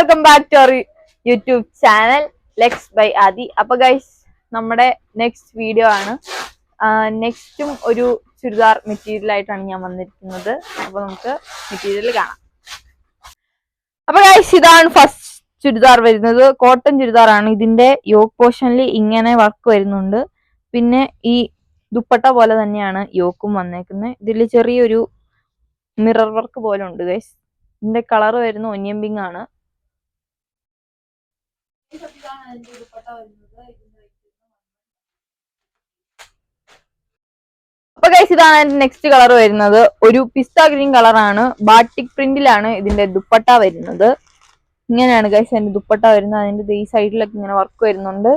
Welcome back to our YouTube channel Lex by Aadi. അപ്പൊ guys, നമ്മുടെ next video ആണ്. നെക്സ്റ്റും ഒരു ചുരിദാർ മെറ്റീരിയൽ ആയിട്ടാണ് ഞാൻ വന്നിരിക്കുന്നത്. അപ്പൊ നമുക്ക് മെറ്റീരിയൽ കാണാം. അപ്പൊ ഗൈസ്, ഇതാണ് ഫസ്റ്റ് ചുരിദാർ വരുന്നത്. കോട്ടൺ ചുരിദാർ ആണ്. ഇതിന്റെ യോക്ക് പോർഷനിൽ ഇങ്ങനെ വർക്ക് വരുന്നുണ്ട്. പിന്നെ ഈ ദുപ്പട്ട പോലെ തന്നെയാണ് യോക്കും വന്നേക്കുന്നത്. ഇതിൽ ചെറിയൊരു മിറർ വർക്ക് പോലെ ഉണ്ട് ഗൈസ്. ഇതിന്റെ കളർ വരുന്ന ഒനിയൻ പിങ്ക് ആണ്. അപ്പൊ ഗൈസ്, ഇതാണ് അതിന്റെ നെക്സ്റ്റ് കളർ വരുന്നത്. ഒരു പിസ്ത ഗ്രീൻ കളറാണ്. ബാട്ടിക് പ്രിന്റിലാണ് ഇതിന്റെ ദുപ്പട്ട വരുന്നത്. ഇങ്ങനെയാണ് ഗൈസ് അതിന്റെ ദുപ്പട്ട വരുന്നത്. അതിന്റെ ഈ സൈഡിലൊക്കെ ഇങ്ങനെ വർക്ക് വരുന്നുണ്ട്.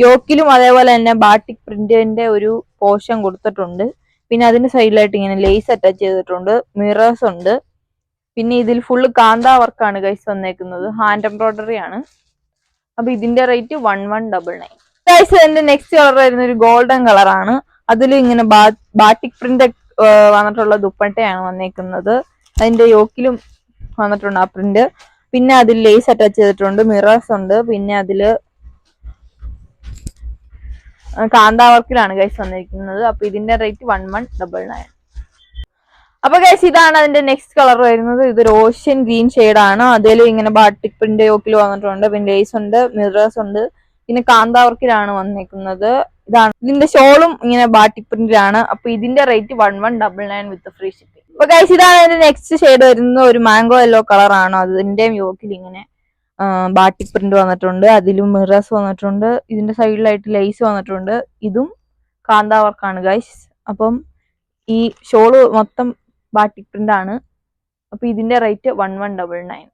യോക്കിലും അതേപോലെ തന്നെ ബാട്ടിക് പ്രിന്റിന്റെ ഒരു പോർഷൻ കൊടുത്തിട്ടുണ്ട്. പിന്നെ അതിന്റെ സൈഡിലായിട്ട് ഇങ്ങനെ ലേസ് അറ്റാച്ച് ചെയ്തിട്ടുണ്ട്. മിറേഴ്സ് ഉണ്ട്. പിന്നെ ഇതിൽ ഫുള്ള് കാന്ത വർക്കാണ് ഗൈസ് വന്നേക്കുന്നത്. ഹാൻഡ് എംബ്രോയിഡറി ആണ്. അപ്പൊ ഇതിന്റെ റേറ്റ് 1199. ഗൈസ്, ഇതിന്റെ നെക്സ്റ്റ് കളർ വരുന്ന ഒരു ഗോൾഡൻ കളറാണ്. അതിൽ ഇങ്ങനെ ബാട്ടിക് പ്രിന്റ് വന്നിട്ടുള്ള ദുപ്പട്ടയാണ് വന്നേക്കുന്നത്. അതിന്റെ യോക്കിലും വന്നിട്ടുണ്ട് ആ പ്രിന്റ്. പിന്നെ അതിൽ ലേസ് അറ്റാച്ച് ചെയ്തിട്ടുണ്ട്. മിറേഴ്സ് ഉണ്ട്. പിന്നെ അതില് കാന്ത വർക്കിലാണ് ഗൈസ് വന്നിരിക്കുന്നത്. അപ്പൊ ഇതിന്റെ റേറ്റ് 1199. അപ്പൊ ഗൈസ്, ഇതാണ് അതിന്റെ നെക്സ്റ്റ് കളർ വരുന്നത്. ഇതൊരു ഓഷ്യൻ ഗ്രീൻ ആണ്. അതിൽ ഇങ്ങനെ ബാട്ടിക് പ്രിന്റ് യോക്കിൽ വന്നിട്ടുണ്ട്. പിന്നെ ലേസ് ഉണ്ട്, മിറേഴ്സ് ഉണ്ട്. പിന്നെ കാന്താവർക്കിലാണ് വന്നിരിക്കുന്നത്. ഇതാണ് ഇതിന്റെ ഷോളും ഇങ്ങനെ ബാട്ടിക് പ്രിന്റിലാണ്. അപ്പൊ ഇതിന്റെ റേറ്റ് 1199 വിത്ത് ഫ്രീ ഷിപ്പിംഗ്. അപ്പൊ ഗൈസ്, ഇതാണ് അതിന്റെ നെക്സ്റ്റ് ഷെയ്ഡ് വരുന്നത്. ഒരു മാംഗോ യെല്ലോ കളർ ആണ്. അതിന്റെ യോക്കിൽ ഇങ്ങനെ ബാട്ടിക് പ്രിന്റ് വന്നിട്ടുണ്ട്. അതിലും മിറേഴ്സ് വന്നിട്ടുണ്ട്. ഇതിന്റെ സൈഡിലായിട്ട് ലേസ് വന്നിട്ടുണ്ട്. ഇതും കാന്താവർക്കാണ് ഗൈസ്. അപ്പം ഈ ഷോള് മൊത്തം ബാട്ടിക് പ്രിന്റ് ആണ്. അപ്പൊ ഇതിന്റെ റേറ്റ് 1199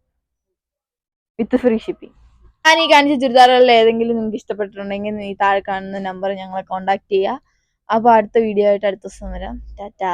വിത്ത് ഫ്രീ ഷിപ്പിംഗ്. ഞാൻ ഈ കാണിച്ച ചുരിദാറുകളിൽ ഏതെങ്കിലും നിങ്ങൾക്ക് ഇഷ്ടപ്പെട്ടിട്ടുണ്ടെങ്കിൽ ഈ താഴെ കാണുന്ന നമ്പർ ഞങ്ങളെ കോൺടാക്ട് ചെയ്യുക. അപ്പൊ അടുത്ത വീഡിയോ ആയിട്ട് അടുത്ത ദിവസം വരാം. ടാറ്റാ.